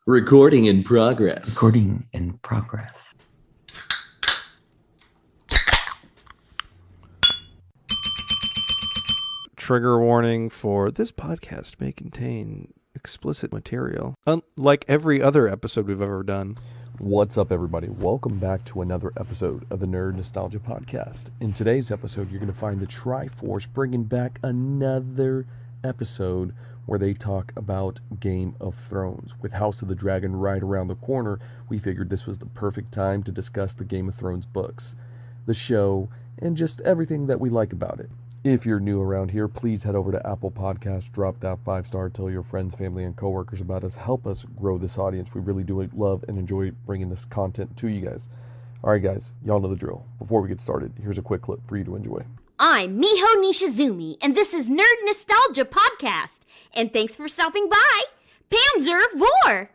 Recording in progress. Recording in progress. Trigger warning for this podcast may contain explicit material, unlike every other episode we've ever done. What's up, everybody? Welcome back to another episode of the Nerd Nostalgia Podcast. In today's episode, you're going to find the Triforce bringing back another episode where they talk about Game of Thrones. With House of the Dragon right around the corner, we figured this was the perfect time to discuss the Game of Thrones books, the show, and just everything that we like about it. If you're new around here, please head over to Apple Podcasts, drop that 5-star, tell your friends, family, and coworkers about us. Help us grow this audience. We really do love and enjoy bringing this content to you guys. All right, guys, y'all know the drill. Before we get started, here's a quick clip for you to enjoy. I'm Miho Nishizumi, and this is Nerd Nostalgia Podcast. And thanks for stopping by, Panzer Vor.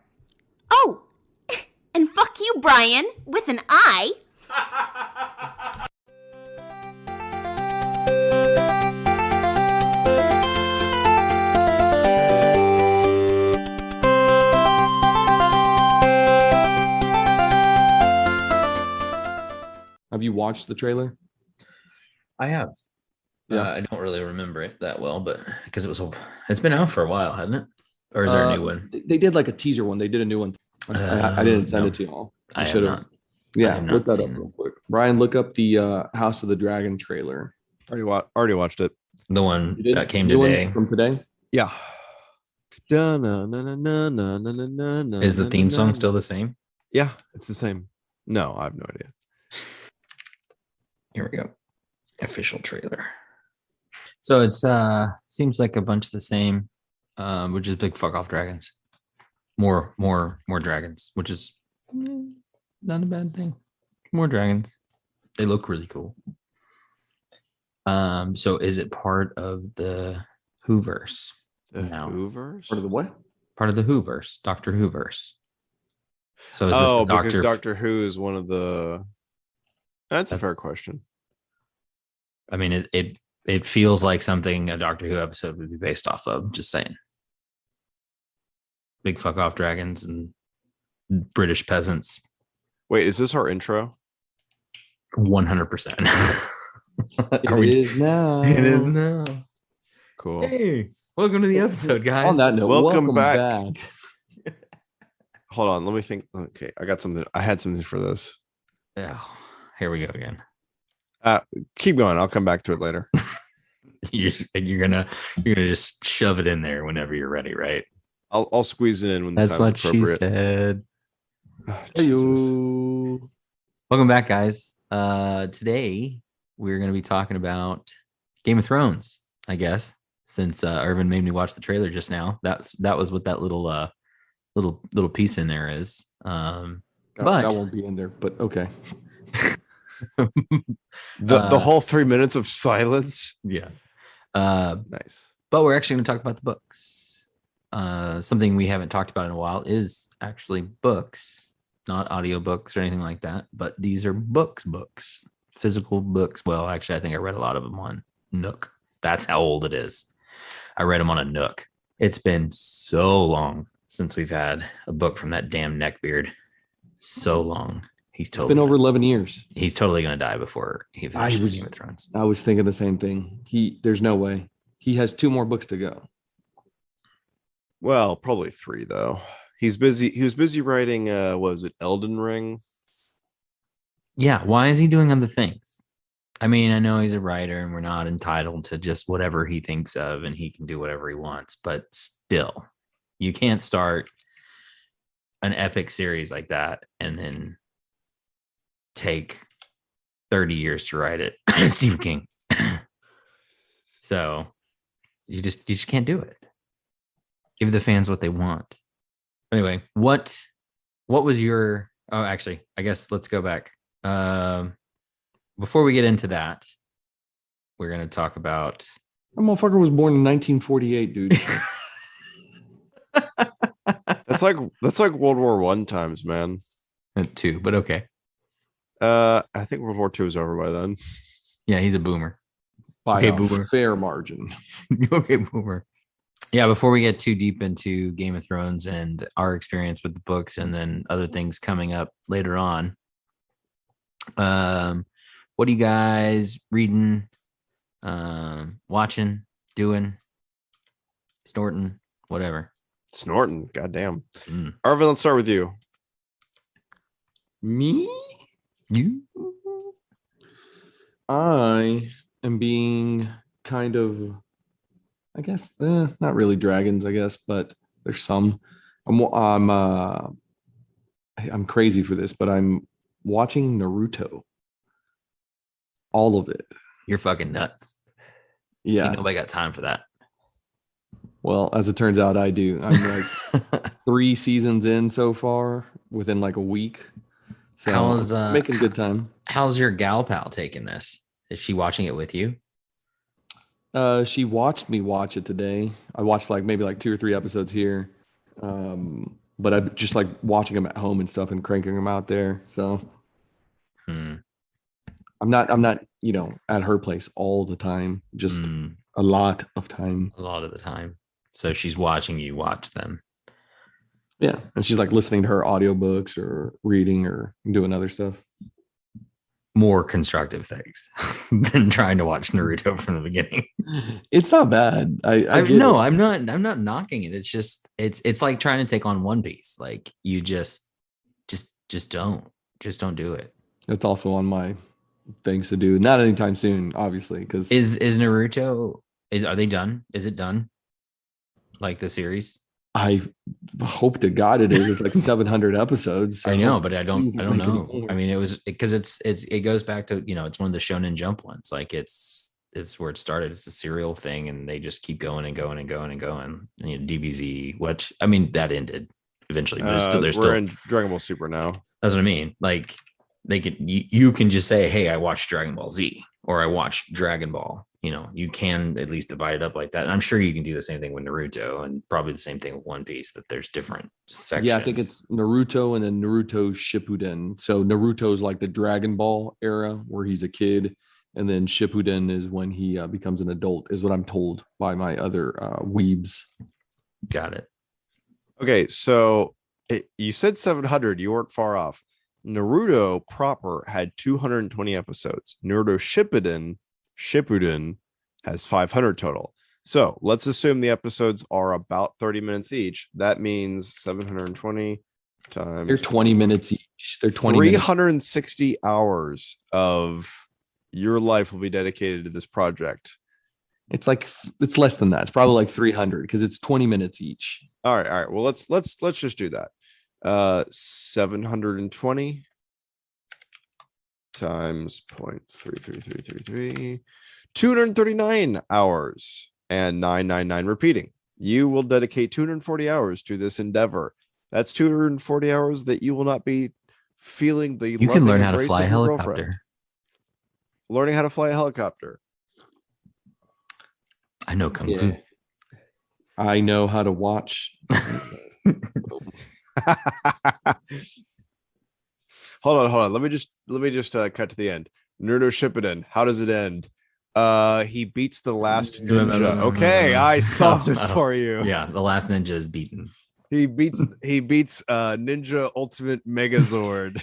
Oh, and fuck you, Brian, with an I. Have you watched the trailer? I have. Yeah. I don't really remember it that well, but because it's been out for a while, hasn't it? Or is there a new one? They did like a teaser one. They did a new one. I didn't send it to y'all. I should have have. not. Yeah, have look not that up seen real quick. Brian, look up the House of the Dragon trailer. Already watched it. The one You did? that came New one today. from today. Yeah. Is the theme song still the same? Yeah, it's the same. No, I have no idea. Here we go. Official trailer. So it's seems like a bunch of the same, which is big fuck off dragons. More dragons, which is not a bad thing. More dragons. They look really cool. So is it part of the Whoverse? The No. Whoverse? Part of the what? Part of the Whoverse, Doctor Whoverse. So is this the because Doctor? Doctor Who is one of the... That's a That's- fair question. I mean, it feels like something a Doctor Who episode would be based off of. Just saying. Big fuck off dragons and British peasants. Wait, is this our intro? 100%. It is now. It is now. Cool. Hey, welcome to the episode, guys. On that note, Welcome welcome back. back. Hold on, let me think. Okay, I got something. I had something for this. Yeah, here we go again. Keep going. I'll come back to it later. You're gonna just shove it in there whenever you're ready, right? I'll squeeze it in when the That's time's what she appropriate. said. Oh, Jesus. Heyo. Welcome back, guys. Today we're going to be talking about Game of Thrones, I guess, since Irvin made me watch the trailer just now. That was what that little piece in there is. That But won't be in there, but okay. The whole 3 minutes of silence. yeah. Nice. But we're actually going to talk about the books. Something we haven't talked about in a while is actually books, not audiobooks or anything like that. But these are books, physical books. Well, actually, I think I read a lot of them on Nook. That's how old it is. I read them on a Nook. It's been so long since we've had a book from that damn neckbeard. So long. It's been over 11 years. He's totally going to die before he finishes Game of Thrones. I was thinking the same thing. There's no way. He has 2 more books to go. Well, probably 3 though. He's busy. He was busy writing. Was it Elden Ring? Yeah. Why is he doing other things? I mean, I know he's a writer and we're not entitled to just whatever he thinks of and he can do whatever he wants, but still, you can't start an epic series like that and then take 30 years to write it. Stephen King. So you just can't do it. Give the fans what they want. Anyway, what was your... Oh, actually, I guess let's go back. Before we get into that, we're going to talk about... That motherfucker was born in 1948, dude. That's like World War I times, man. 2, but okay. I think World War II was over by then. Yeah, he's a boomer. By Okay, a boomer. fair margin. Okay, boomer. Yeah, before we get too deep into Game of Thrones and our experience with the books and then other things coming up later on, what are you guys reading, watching, doing, snorting, whatever? Snorting. Goddamn. Mm. Arvin, let's start with you. Me? You? I am being kind of, I guess, not really dragons, I guess, but there's some. I'm crazy for this, but I'm watching Naruto. All of it. You're fucking nuts. Yeah. Ain't nobody got time for that. Well, as it turns out, I do. I'm like 3 seasons in so far within like a week. So How's I'm making good time. How's your gal pal taking this? Is she watching it with you? She watched me watch it today. I watched maybe 2 or 3 episodes here. But I'm just like watching them at home and stuff and cranking them out there. So I'm not, at her place all the time, just a lot of time. A lot of the time. So she's watching you watch them. Yeah. And she's like listening to her audiobooks or reading or doing other stuff. More constructive things than trying to watch Naruto from the beginning. It's not bad. I no, I'm not knocking it. It's just it's like trying to take on One Piece. Like you just don't do it. It's also on my things to do. Not anytime soon, obviously, because Is Naruto are they done? Is it done? Like the series? I hope to God it is. It's like 700 episodes. So I know, but I don't please make any know. more. I mean, it was because it goes back to, it's one of the Shonen Jump ones. Like it's where it started. It's a serial thing, and they just keep going and going and going and going. DBZ, which I mean, that ended eventually, but We're still in Dragon Ball Super now. That's what I mean. Like they could, you can just say, "Hey, I watched Dragon Ball Z," or "I watched Dragon Ball." You can at least divide it up like that. And I'm sure you can do the same thing with Naruto, and probably the same thing with One Piece. That there's different sections. Yeah, I think it's Naruto and then Naruto Shippuden. So Naruto's like the Dragon Ball era where he's a kid, and then Shippuden is when he becomes an adult, is what I'm told by my other weebs. Got it. Okay, so you said 700. You weren't far off. Naruto proper had 220 episodes. Naruto Shippuden has 500 total. So let's assume the episodes are about 30 minutes each. That means 720 times. They're 20 minutes each. They're 20 360 hours of your life will be dedicated to this project. It's less than that. It's probably like 300 because it's 20 minutes each. All right. Well, let's just do that. 720 times 0.33333, 239 hours and 999 repeating. You will dedicate 240 hours to this endeavor. That's 240 hours that you will not be feeling the You can learn how to embrace fly a of your helicopter. girlfriend. Learning how to fly a helicopter. I know kung fu. I know how to watch. Hold on. Let me just cut to the end. Naruto Shippuden. How does it end? He beats the last ninja. Okay, I solved it for you. Yeah, the last ninja is beaten. He beats Ninja Ultimate Megazord.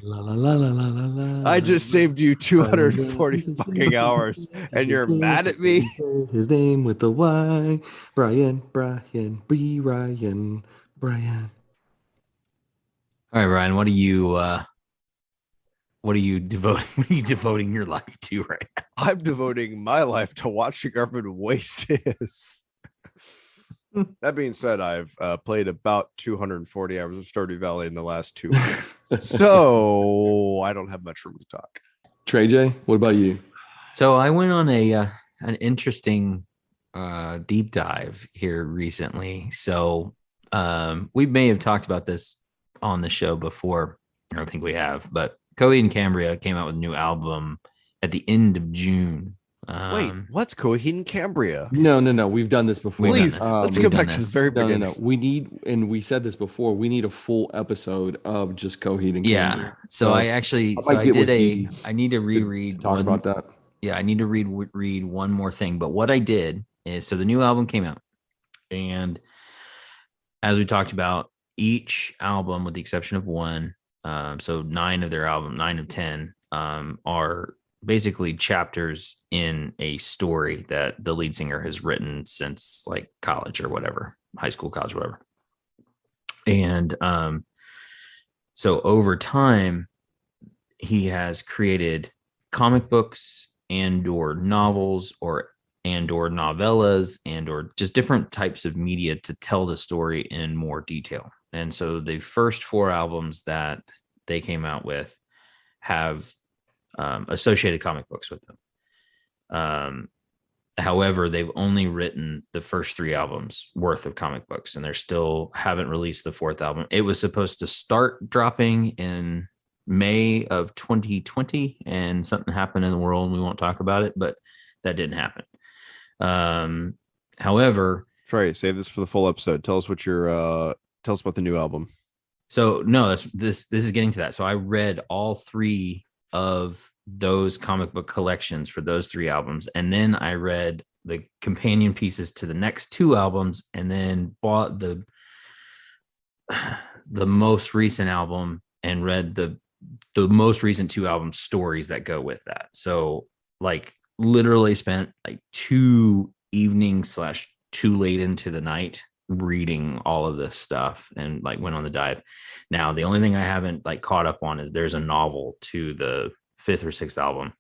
La, la, la, la, la, la, la. I just saved you 240 fucking hours, and you're mad at me. His name with the Y, Brian. All right, Brian, what are you devoting your life to right now? I'm devoting my life to watching Arvin waste his. That being said, I've played about 240 hours of Stardew Valley in the last 2 weeks, so I don't have much room to talk. Trey J, what about you? So I went on an interesting deep dive here recently. So we may have talked about this on the show before. I don't think we have, but Coheed and Cambria came out with a new album at the end of June. Wait, what's Coheed and Cambria? No. We've done this before. Please, We've let's go back done to the this. very No. beginning. We need, and we said this before, we need a full episode of just Coheed and Yeah. Cambria. So I might get with I need to reread Talk about that. Yeah, I need to read one more thing. But what I did So the new album came out, and as we talked about, each album, with the exception of one, so 9 of their album, 9 of 10, are basically chapters in a story that the lead singer has written since like college or whatever, high school, college, whatever. And so over time, he has created comic books and or novels and or novellas and or just different types of media to tell the story in more detail. And so the first 4 albums that they came out with have associated comic books with them. However, they've only written the first 3 albums worth of comic books, and they're still haven't released the 4th album. It was supposed to start dropping in May of 2020, and something happened in the world, and we won't talk about it, but that didn't happen. However, Trey, save this for the full episode. Tell us tell us about the new album. So no, this is getting to that. So I read all 3 of those comic book collections for those 3 albums, and then I read the companion pieces to the next 2 albums, and then bought the most recent album and read the most recent 2 album stories that go with that. So like literally spent like 2 evenings / too late into the night reading all of this stuff, and like went on the dive. Now the only thing I haven't like caught up on is there's a novel to the 5th or 6th album,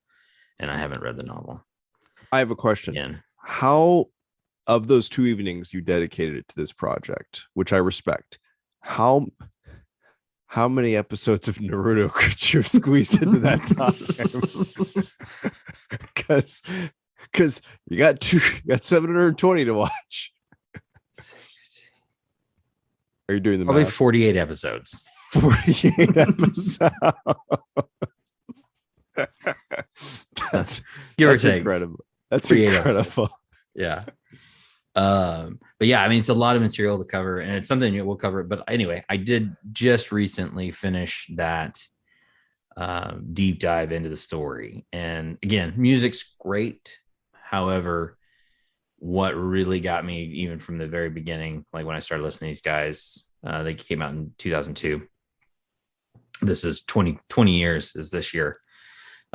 and I haven't read the novel. I have a question. Again. How, of those 2 evenings you dedicated it to this project, which I respect, how many episodes of Naruto could you have squeezed into that time? Because you got 720 to watch. Are you doing the Probably math? 48 episodes. 48 episodes. that's Give or that's take. incredible. That's 48 incredible. Yeah. But yeah, I mean, it's a lot of material to cover, and it's something we'll cover. But anyway, I did just recently finish that deep dive into the story. And again, music's great. However, what really got me, even from the very beginning, like when I started listening to these guys, they came out in 2002. This is 20 years is this year.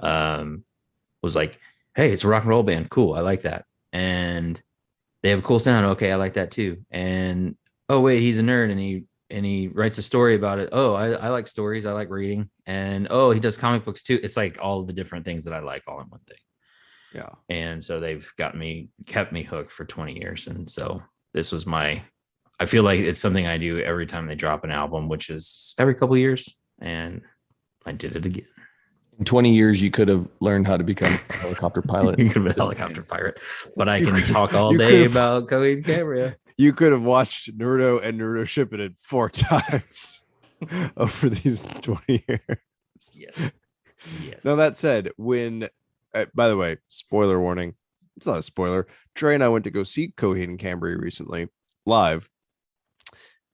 Was like, hey, it's a rock and roll band. Cool. I like that. And they have a cool sound. Okay, I like that too. And oh wait, he's a nerd, and he writes a story about it. Oh, I like stories. I like reading. And oh, he does comic books too. It's like all of the different things that I like all in one thing. Yeah. And so they've kept me hooked for 20 years. And so this was I feel like it's something I do every time they drop an album, which is every couple of years. And I did it again. In 20 years, you could have learned how to become a helicopter pilot. You could have been a helicopter pirate, but I can talk all day about Coheed and Cambria. You could have watched Naruto and Naruto Shippuden 4 times over these 20 years. Yes. Now, that said, when, by the way, spoiler warning, it's not a spoiler. Trey and I went to go see Coheed and Cambria recently live,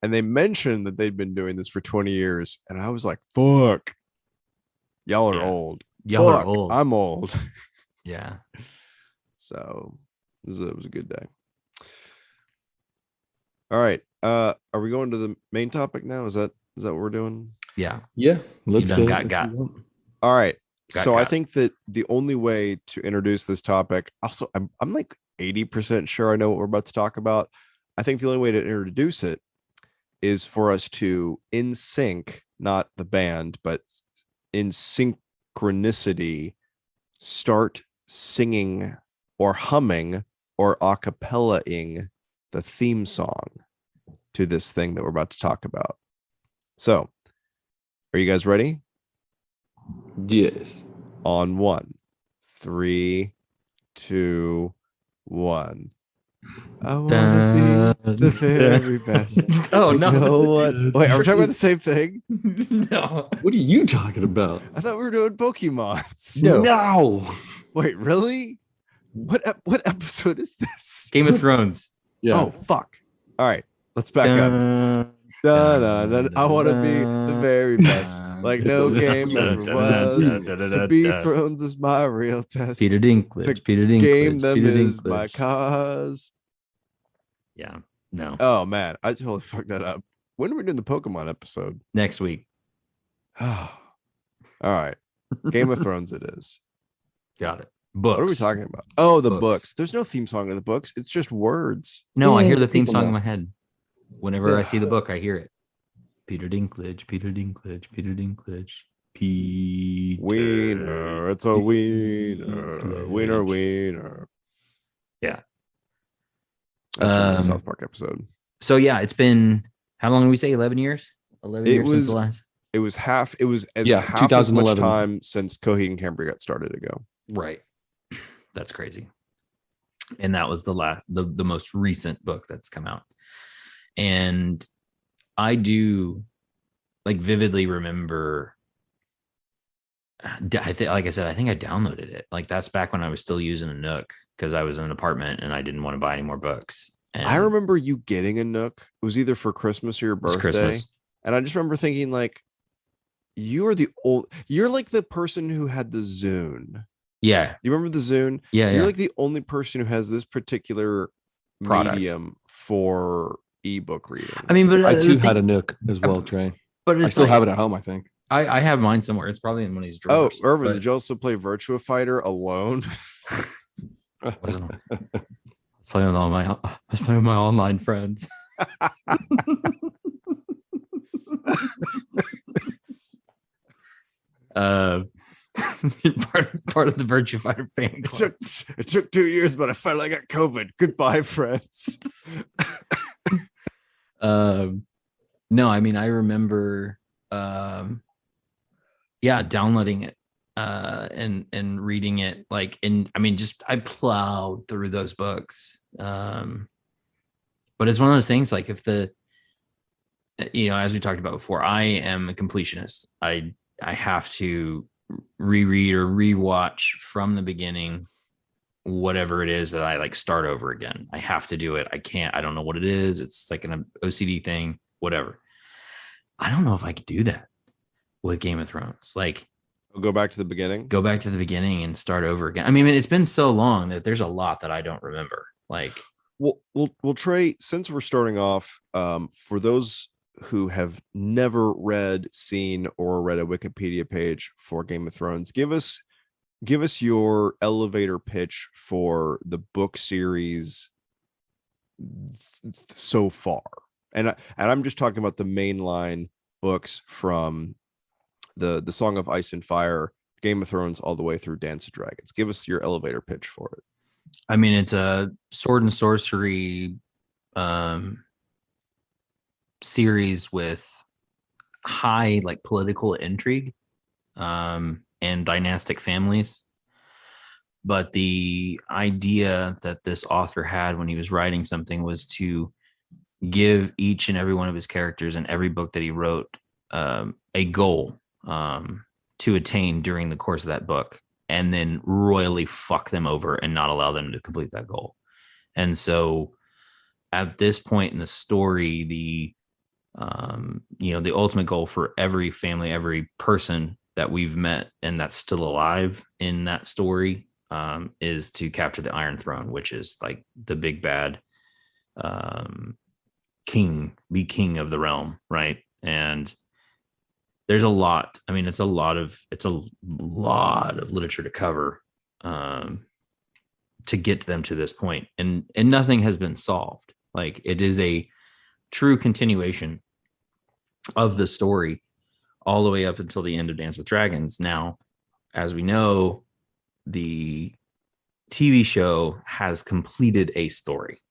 and they mentioned that they'd been doing this for 20 years. And I was like, fuck, y'all are old. Y'all Fuck, are old. I'm old. Yeah. So it was a good day. All right. Are we going to the main topic now? Is that what we're doing? Yeah. Yeah. Let's done go. got. All right. Got. I think that the only way to introduce this topic, also, I'm like 80% sure I know what we're about to talk about. I think the only way to introduce it is for us to, in sync, not the band, but in synchronicity, start singing or humming or a cappella-ing the theme song to this thing that we're about to talk about. So, are you guys ready? Yes. On 1, 3, 2, 1. I wanna be the very best. Oh no! You know what? Wait, are we talking about the same thing? No. What are you talking about? I thought we were doing Pokemons. No. Wait, really? What episode is this? Game of Thrones. Yeah. Oh, fuck. All right, let's back up. I want to be the very best, like no game ever was. To be thrones is my real test. Peter Dinklage. Peter Dinklage. Game them Peter is Dinklage. my cause. Yeah. No. Oh man, I totally fucked that up. When are we doing the Pokemon episode? Next week. All right. Game of Thrones it is. Got it. Books. What are we talking about? Oh, the Books. books. There's no theme song to the books. It's just words. No, I Yeah, hear the theme people song in know. my head. Whenever I Yeah. see the book, I hear it. Peter Dinklage, Peter Dinklage, Peter Dinklage, Peter. Wiener, it's a wiener, Dinklage. wiener. Yeah. That's from the Um, South Park episode. So yeah, it's been how long did we say? 11 years? 11 It years since was- the last. It was half Yeah, half as much 2011. time since Coheed and Cambria got started ago. Right. That's crazy. And that was the most recent book that's come out. And I do like vividly remember like I said, I think I downloaded it. Like that's back when I was still using a Nook because I was in an apartment and I didn't want to buy any more books. And I remember you getting a Nook. It was either for Christmas or your it was birthday. Christmas. And I just remember thinking like, you're like the person who had the Zune. Yeah. You remember the Zune? Yeah. You're Yeah. like the only person who has this particular Product. medium for ebook reading. I mean, but I too the had thing- a Nook as well, Trey. but I it's still like- have it at home, I think. I have mine somewhere. It's probably in one of these Oh, drawers. Irvin, but did you also play Virtua Fighter alone? I was playing with my online friends. Part of the Virtue Fighter fan club. It took 2 years, but I finally got COVID. Goodbye, friends. No, I mean I remember downloading it and reading it like I mean just I plowed through those books. But it's one of those things like if as we talked about before, I am a completionist. I have to reread or rewatch from the beginning whatever it is that I like start over again. I have to do it. I don't know what it is. It's like an OCD thing, whatever. I don't know if I could do that with Game of Thrones. Like We'll go back to the beginning. go back to the beginning and start over again. I mean, it's been so long that there's a lot that I don't remember. Like Well, Trey, since we're starting off, for those who have never seen or read a Wikipedia page for Game of Thrones, give us your elevator pitch for the book series so far. And I'm just talking about the mainline books from the Song of Ice and Fire, Game of Thrones, all the way through Dance of Dragons. Give us your elevator pitch for it. I mean, it's a sword and sorcery series with high like political intrigue and dynastic families. But the idea that this author had when he was writing something was to give each and every one of his characters in every book that he wrote a goal to attain during the course of that book, and then royally fuck them over and not allow them to complete that goal. And so at this point in the story, the ultimate goal for every family, every person that we've met and that's still alive in that story is to capture the Iron Throne, which is like the big bad king of the realm, right? And there's a lot. I mean, it's a lot of literature to cover to get them to this point, and nothing has been solved. Like it is a true continuation of the story all the way up until the end of Dance with Dragons. Now, as we know, the TV show has completed a story,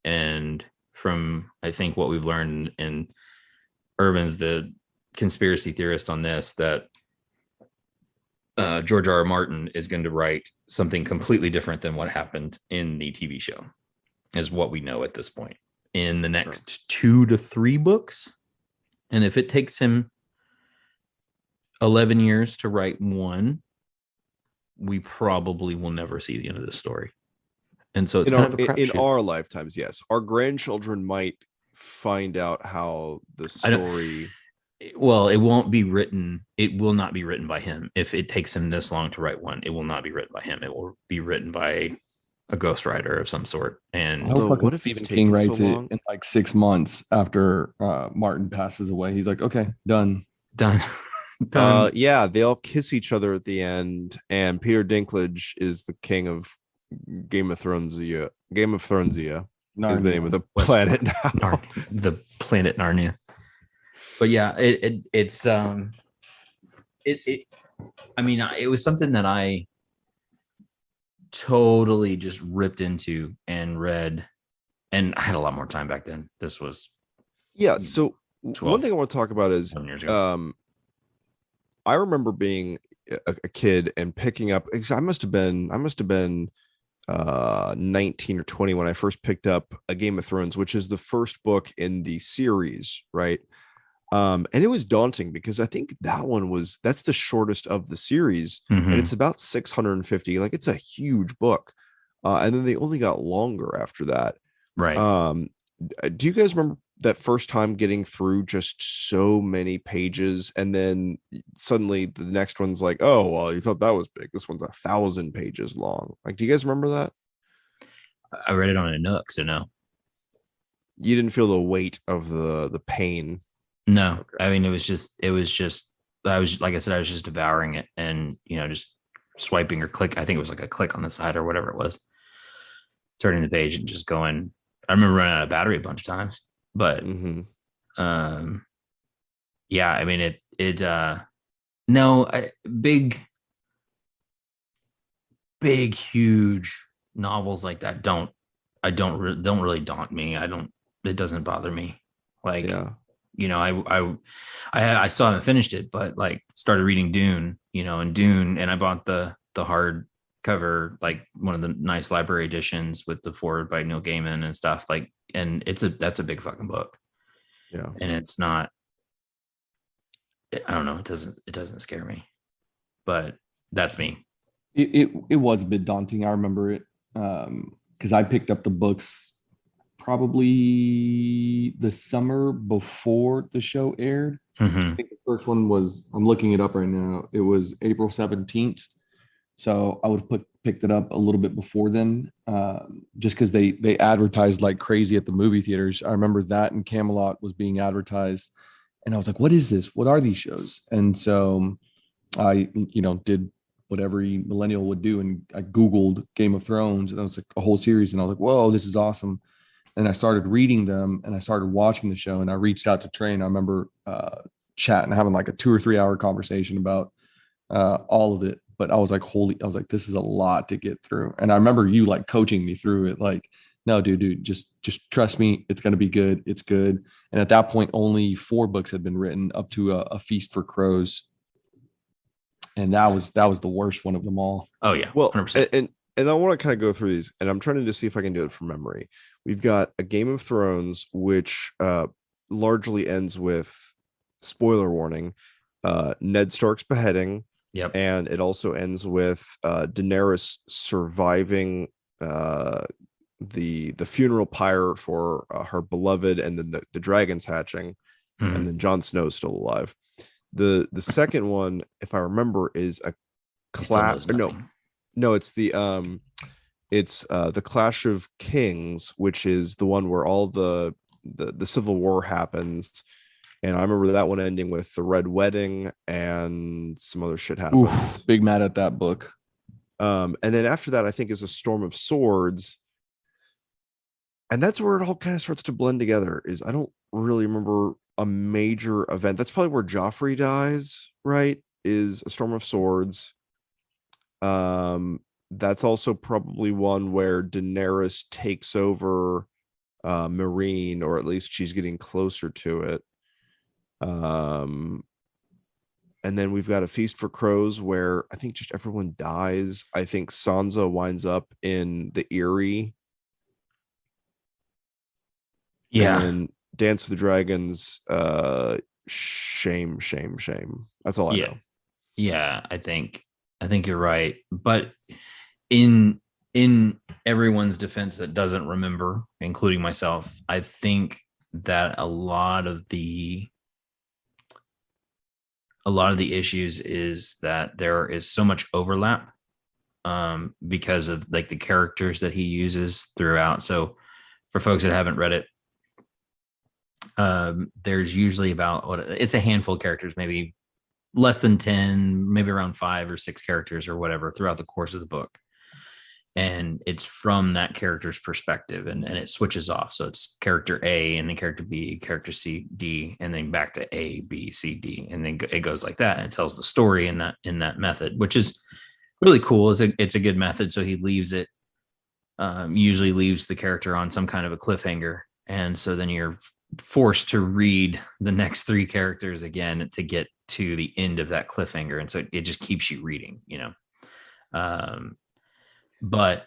and from I think what we've learned in Irvin's the conspiracy theorist on this, that George R.R. Martin is going to write something completely different than what happened in the TV show, is what we know at this point, in the next 2 to 3 books. And if it takes him 11 years to write one, we probably will never see the end of this story. And so it's kind of a crapshoot. In our lifetimes, yes. Our grandchildren might find out how the I don't- story. Well, it won't be written. It will not be written by him. If it takes him this long to write one, it will not be written by him. It will be written by a ghostwriter of some sort. I And hope Although, fucking what if it's Stephen King taken so writes it long? in like 6 months after Martin passes away. He's like, okay, done. done. Done. Yeah, they all kiss each other at the end, and Peter Dinklage is the king of Game of Thrones. Game of Thronesia is the name of the West- planet now. The planet Narnia. But yeah, it's I mean, it was something that I totally just ripped into and read, and I had a lot more time back then. This was Yeah. So 12, one thing I want to talk about is 7 years ago. I remember being a kid and picking up. I must have been 19 or 20 when I first picked up a Game of Thrones, which is the first book in the series, right? And it was daunting because I think that's the shortest of the series, Mhm. and it's about 650. Like, it's a huge book. And then they only got longer after that. Right. Do you guys remember that first time getting through just so many pages, and then suddenly the next one's like, oh, well, you thought that was big. This one's 1,000 pages long. Like, do you guys remember that? I read it on a Nook, so no. You didn't feel the weight of the pain. No. Okay. I mean, it was just I was, like I said, I was just devouring it and, just swiping or click. I think it was like a click on the side or whatever it was. Turning the page and just going. I remember running out of battery a bunch of times, but yeah, I mean big huge novels like that don't really daunt me. It doesn't bother me. Like, Yeah. I still haven't finished it, but like started reading Dune, and I bought the hard cover, like one of the nice library editions with the forward by Neil Gaiman and stuff, like, and that's a big fucking book. Yeah. And it's not, I don't know, it doesn't scare me, but that's me. It was a bit daunting. I remember it because I picked up the books probably the summer before the show aired. Mhm. I think the first one was, I'm looking it up right now, it was April 17th. So I would have picked it up a little bit before then, just because they advertised like crazy at the movie theaters. I remember that, and Camelot was being advertised, and I was like, "What is this? What are these shows?" And so I, did what every millennial would do, and I Googled Game of Thrones, and it was like a whole series, and I was like, "Whoa, this is awesome!" And I started reading them, and I started watching the show, and I reached out to Trey, and I remember chatting, having like a 2 or 3 hour conversation about all of it. But I was like, this is a lot to get through. And I remember you like coaching me through it. Like, no, dude, just trust me. It's going to be good. It's good. And at that point, only 4 books had been written up to a Feast for Crows. And that was the worst one of them all. Oh yeah. Well, 100%. and I want to kind of go through these, and I'm trying to see if I can do it from memory. We've got a Game of Thrones, which largely ends with, spoiler warning, Ned Stark's beheading. Yep. And it also ends with Daenerys surviving the funeral pyre for her beloved, and then the dragons hatching, Mhm. and then Jon Snow's still alive. The second one, if I remember, is a He still knows clash. nothing. No, it's the Clash of Kings, which is the one where all the Civil War happens. And I remember that one ending with the Red Wedding and some other shit happens. Oof, big mad at that book. And then after that, I think, is a Storm of Swords. And that's where it all kind of starts to blend together. Is I don't really remember a major event. That's probably where Joffrey dies, right? Is a Storm of Swords. That's also probably one where Daenerys takes over Meereen, or at least she's getting closer to it. And then we've got a Feast for Crows, where I think just everyone dies. I think Sansa winds up in the Eyrie. Yeah. And then Dance with the Dragons, shame. That's all I know. Yeah, I think you're right. But in everyone's defense that doesn't remember, including myself, I think that a lot of the issues is that there is so much overlap because of like the characters that he uses throughout. So for folks that haven't read it, there's usually it's a handful of characters, maybe less than 10, maybe around 5 or 6 characters or whatever throughout the course of the book. And it's from that character's perspective, and it switches off. So it's character A and then character B, character C, D, and then back to A, B, C, D. And then it goes like that. And it tells the story in that method, which is really cool. It's a good method. So he leaves it, usually leaves the character on some kind of a cliffhanger. And so then you're forced to read the next 3 characters again to get to the end of that cliffhanger. And so it just keeps you reading, but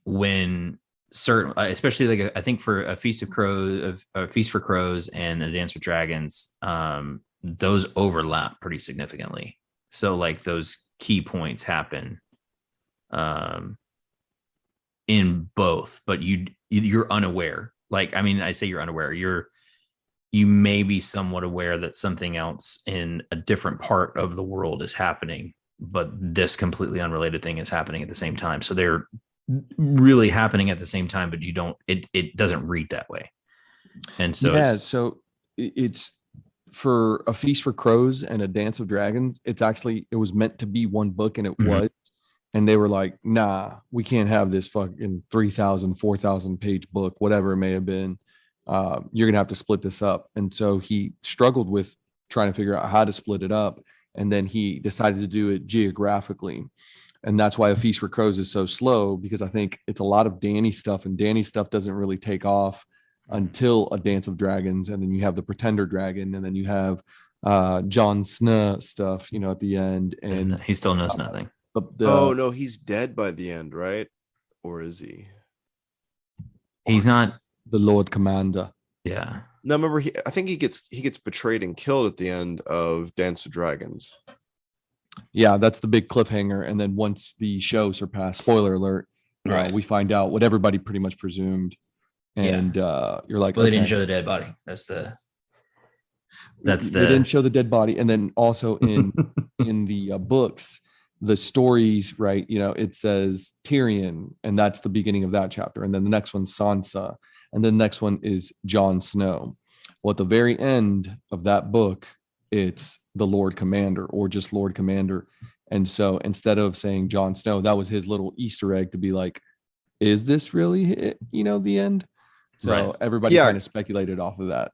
when certain, especially like I think for a Feast for Crows and a Dance with Dragons, those overlap pretty significantly. So like those key points happen in both, but you're unaware. Like, I mean, I say you're unaware. You may be somewhat aware that something else in a different part of the world is happening, but this completely unrelated thing is happening at the same time. So they're really happening at the same time, but it doesn't read that way. And so so it's for a Feast for Crows and a Dance of Dragons. It was meant to be one book, and it was, and they were like, nah, we can't have this fucking 3,000, 4,000 page book, whatever it may have been. You're going to have to split this up. And so he struggled with trying to figure out how to split it up. And then he decided to do it geographically. And that's why A Feast for Crows is so slow, because I think it's a lot of Dany stuff, and Dany stuff doesn't really take off until a Dance of Dragons. And then you have the Pretender Dragon, and then you have Jon Snow stuff, at the end. And he still knows nothing. Oh, no, he's dead by the end, right? Or is he? He's not the Lord Commander. Yeah. No, remember, I think he gets betrayed and killed at the end of Dance of Dragons. Yeah, that's the big cliffhanger. And then once the show surpassed, spoiler alert, right, we find out what everybody pretty much presumed. And you're like, well, they didn't show the dead body. They didn't show the dead body. And then also in the books, the stories, right? It says Tyrion, and that's the beginning of that chapter. And then the next one's Sansa. And then the next one is Jon Snow. Well, at the very end of that book, it's the Lord Commander, or just Lord Commander. And so instead of saying Jon Snow, that was his little Easter egg to be like, is this really it, the end? So everybody kind of speculated off of that.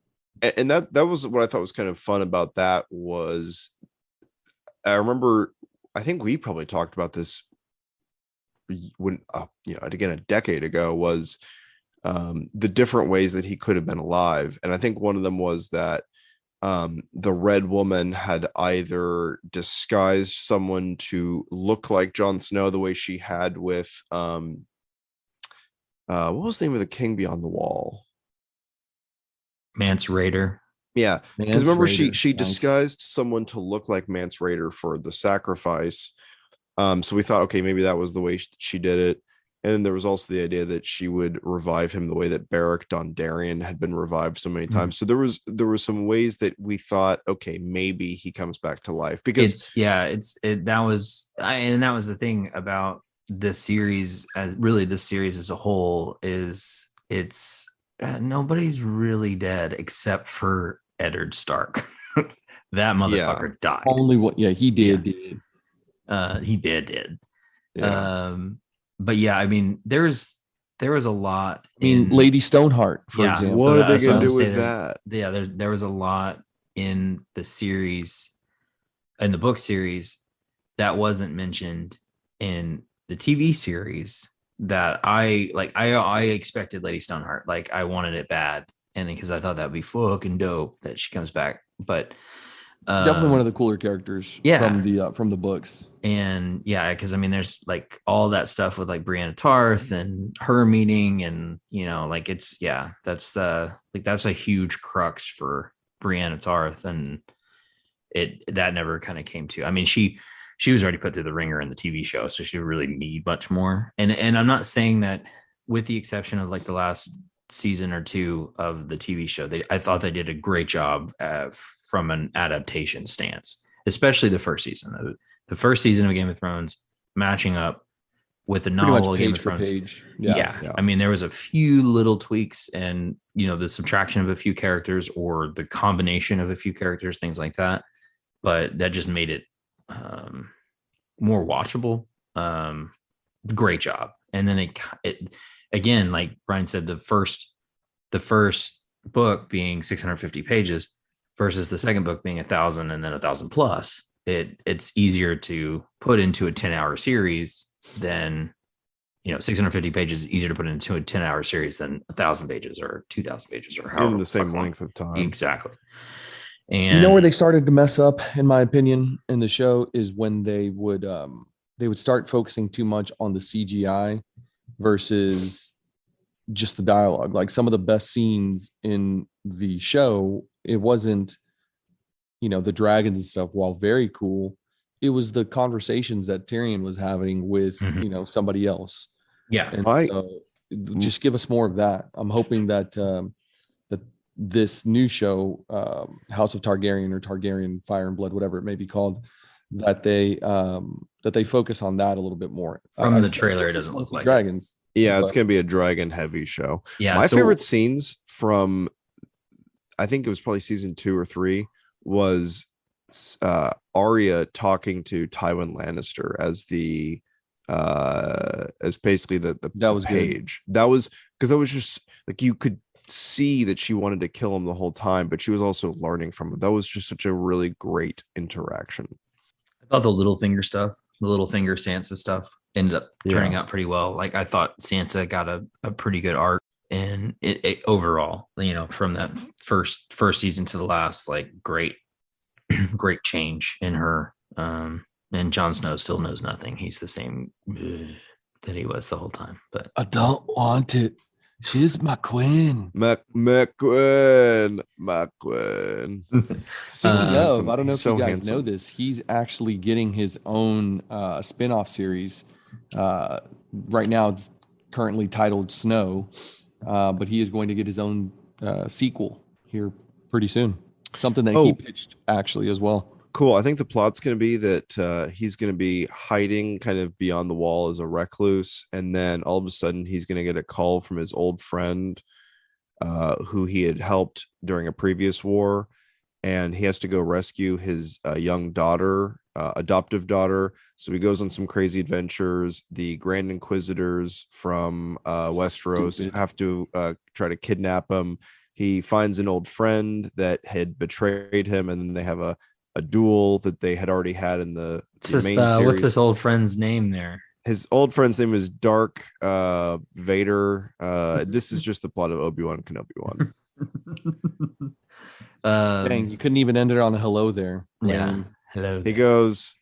And that was what I thought was kind of fun about that was, I remember, I think we probably talked about this when, again, a decade ago, was the different ways that he could have been alive. And I think one of them was that the Red Woman had either disguised someone to look like Jon Snow the way she had with what was the name of the King Beyond the Wall? Mance Rayder. Yeah, because remember she disguised someone to look like Mance Rayder for the sacrifice. So we thought, okay, maybe that was the way she did it. And then there was also the idea that she would revive him the way that Beric Dondarrion had been revived so many times. So there were some ways that we thought, okay, maybe he comes back to life, because that was the thing about this series, this series as a whole, is nobody's really dead except for Eddard Stark. That motherfucker died. Only what? Yeah, he did. He did. Yeah. But yeah, I mean, there was a lot. Lady Stoneheart, for example. What are they going to do with that? Yeah, there was a lot in the series, in the book series, that wasn't mentioned in the TV series. That I expected Lady Stoneheart. Like, I wanted it bad, and because I thought that'd be fucking dope that she comes back. But definitely one of the cooler characters from the books. And because I mean, there's like all that stuff with like Brienne of Tarth and her meeting, and that's a huge crux for Brienne of Tarth, and that never kind of came to. I mean, she was already put through the ringer in the TV show, so she didn't really need much more. And I'm not saying that, with the exception of like the last season or two of the TV show. I thought they did a great job from an adaptation stance, especially the first season. The first season of Game of Thrones matching up with the Pretty much novel of Game page of for Thrones. page. Yeah. Yeah. I mean, there was a few little tweaks and, the subtraction of a few characters or the combination of a few characters, things like that. But that just made it more watchable. Great job. And then it again, like Brian said, the first book being 650 pages versus the second book being 1,000 and then 1,000 plus. It's easier to put into a 10-hour series than 650 pages is easier to put into a 10-hour series than 1,000 pages or 2,000 pages or however in the same long. length of time. Exactly. And where they started to mess up, in my opinion, in the show is when they would start focusing too much on the CGI versus just the dialogue. Like some of the best scenes in the show, it wasn't, the dragons and stuff, while very cool, it was the conversations that Tyrion was having with, somebody else. Yeah. And so just give us more of that. I'm hoping that that this new show, House of Targaryen or Targaryen Fire and Blood, whatever it may be called, that they focus on that a little bit more. From the trailer, it doesn't look like dragons. Yeah, it's going to be a dragon heavy show. Yeah. My favorite scenes from, I think it was probably season 2 or 3, was Arya talking to Tywin Lannister as basically the that was page. Good. That was because that was just like you could see that she wanted to kill him the whole time, but she was also learning from him. That was just such a really great interaction. I thought the Littlefinger Sansa stuff ended up turning out pretty well. Like I thought Sansa got a pretty good arc, and it overall, from that first season to the last, like great change in her. And Jon Snow still knows nothing. He's the same that he was the whole time. But I don't want it. She's my queen. My queen. Speaking of, I don't know if you guys know this. He's actually getting his own spin-off series. Right now, it's currently titled Snow, but he is going to get his own sequel here pretty soon. Something that he pitched actually as well. Cool. I think the plot's going to be that he's going to be hiding kind of beyond the wall as a recluse. And then all of a sudden he's going to get a call from his old friend who he had helped during a previous war. And he has to go rescue his young daughter, adoptive daughter. So he goes on some crazy adventures. The Grand Inquisitors from Westeros have to try to kidnap him. He finds an old friend that had betrayed him. And then they have a duel that they had already had in the main series. What's this old friend's name there? His old friend's name is Dark Vader. This is just the plot of Obi-Wan Kenobi 1. Dang, you couldn't even end it on a hello there. Yeah. Hello. He goes,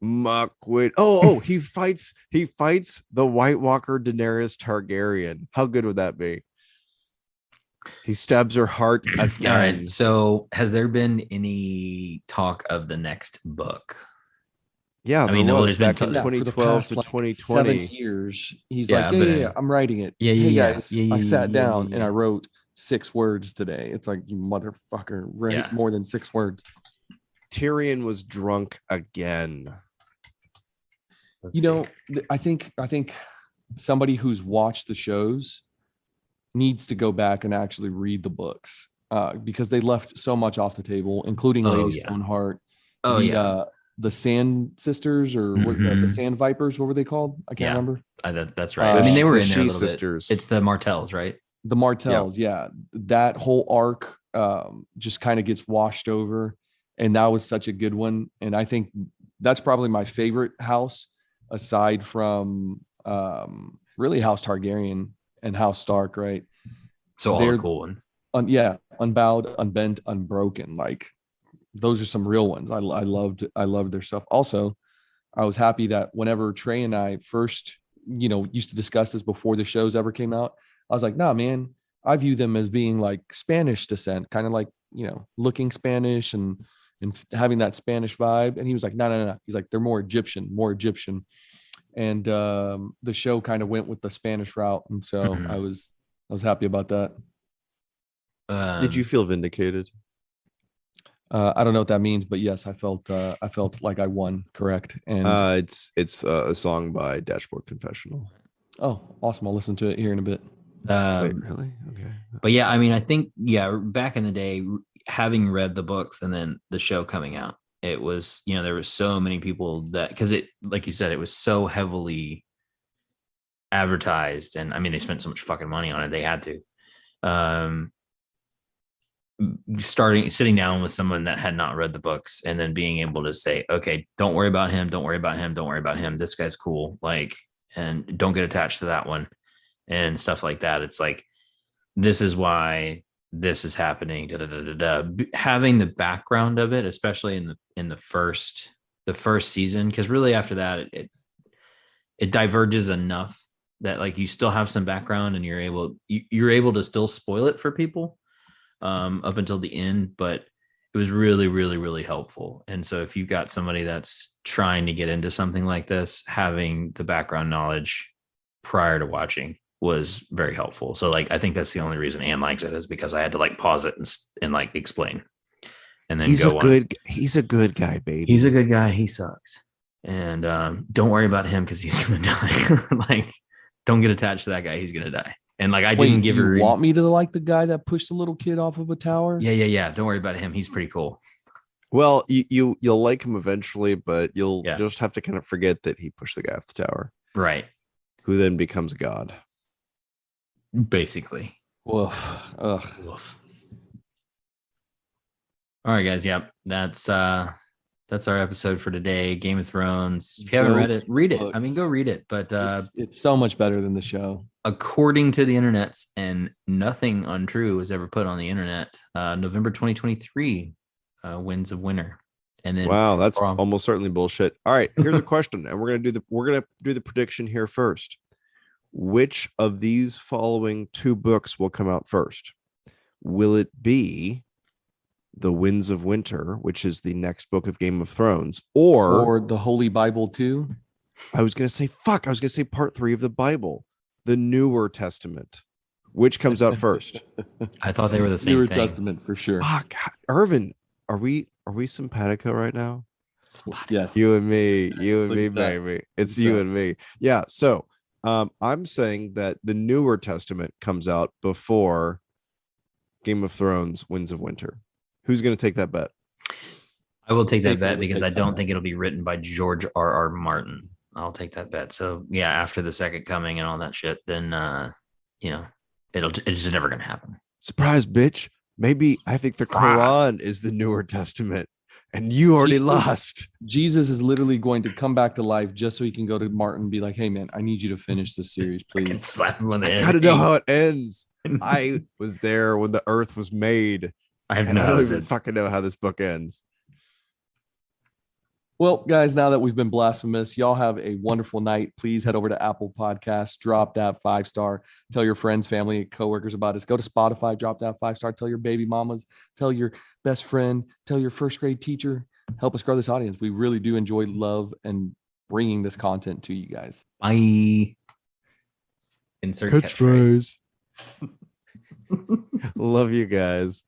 Muckwit. Oh, he fights the White Walker Daenerys Targaryen. How good would that be? He stabs her heart again. All right. So, has there been any talk of the next book? Yeah, I mean, there's been back in 2012 to 2020. 7 years. He's I'm writing it. Hey guys, I sat down and I wrote 6 words today. It's like, you motherfucker, write more than 6 words. Tyrion was drunk again. I think somebody who's watched the shows needs to go back and actually read the books because they left so much off the table, including Lady Stoneheart. The Sand Sisters or the Sand Vipers. What were they called? I can't remember. That's right. I mean, they were in there a little sisters. Bit. It's the Martells, right? The Martells. Yeah. That whole arc just kind of gets washed over. And that was such a good one. And I think that's probably my favorite house aside from really House Targaryen and House Stark, right? So all the cool ones. Unbowed, Unbent, Unbroken. Like those are some real ones. I loved their stuff. Also, I was happy that whenever Trey and I first, used to discuss this before the shows ever came out, I was like, nah, man, I view them as being like Spanish descent, kind of like, looking Spanish and having that Spanish vibe. And he was like, no. He's like, they're more Egyptian. And the show kind of went with the Spanish route. And so I was happy about that. Did you feel vindicated? I don't know what that means, but yes, I felt like I won. Correct. And It's a song by Dashboard Confessional. oh, awesome! I'll listen to it here in a bit. Wait, really? Okay. But yeah, I mean, I think, back in the day, having read the books and then the show coming out, it was, there were so many people that, because it, like you said, it was so heavily advertised. And I mean, they spent so much fucking money on it. They had to. Sitting down with someone that had not read the books and then being able to say, okay, don't worry about him. Don't worry about him. Don't worry about him. This guy's cool. Like, and don't get attached to that one and stuff like that. It's like, this is why this is happening. Da, da, da, da, da. Having the background of it, especially in the first season, because really after that, it diverges enough that like you still have some background and you're able to still spoil it for people up until the end, but it was really, really, really helpful. And so if you've got somebody that's trying to get into something like this, having the background knowledge prior to watching was very helpful. So like, I think that's the only reason Anne likes it, is because I had to like pause it and like explain, and then He's a good guy, baby. He's a good guy. He sucks. And don't worry about him because he's going to die. Like, don't get attached to that guy. He's going to die. And like, I didn't give her. You want me to like the guy that pushed the little kid off of a tower? Yeah. Don't worry about him. He's pretty cool. Well, you'll like him eventually, but you'll just have to kind of forget that he pushed the guy off the tower. Right. Who then becomes God. Basically. Woof. Ugh. Woof. All right, guys. Yep. That's our episode for today. Game of Thrones. If you haven't read it, read it. I mean, go read it. But it's so much better than the show. According to the internet, and nothing untrue was ever put on the internet, November 2023, Winds of Winter. And then wow, that's almost certainly bullshit. All right, here's a question, and we're gonna do the prediction here first. Which of these following two books will come out first? Will it be The Winds of Winter, which is the next book of Game of Thrones, or the Holy Bible too? I was gonna say part 3 of the Bible, the Newer Testament. Which comes out first? I thought they were the same Newer thing. Testament for sure. Fuck, Irvin, are we simpatico right now? Yes. You and me, baby. It's Look you at and me. Yeah. So I'm saying that the Newer Testament comes out before Game of Thrones, Winds of Winter. Who's going to take that bet? I will take that bet because I don't think it'll be written by George R.R. Martin. I'll take that bet. So yeah, after the second coming and all that shit, then it's just never going to happen. Surprise, bitch. Maybe I think the Quran is the Newer Testament and you already lost. Jesus is literally going to come back to life just so he can go to Martin and be like, hey man, I need you to finish this series, please. Slap him on the head. I gotta know how it ends. I was there when the earth was made. I don't even fucking know how this book ends. Well, guys, now that we've been blasphemous, y'all have a wonderful night. Please head over to Apple Podcasts, drop that 5-star, tell your friends, family, coworkers about us. Go to Spotify, drop that 5-star, tell your baby mamas, tell your best friend, tell your first grade teacher. Help us grow this audience. We really do enjoy love and bringing this content to you guys. Bye. Insert Catchphrase. Love you guys.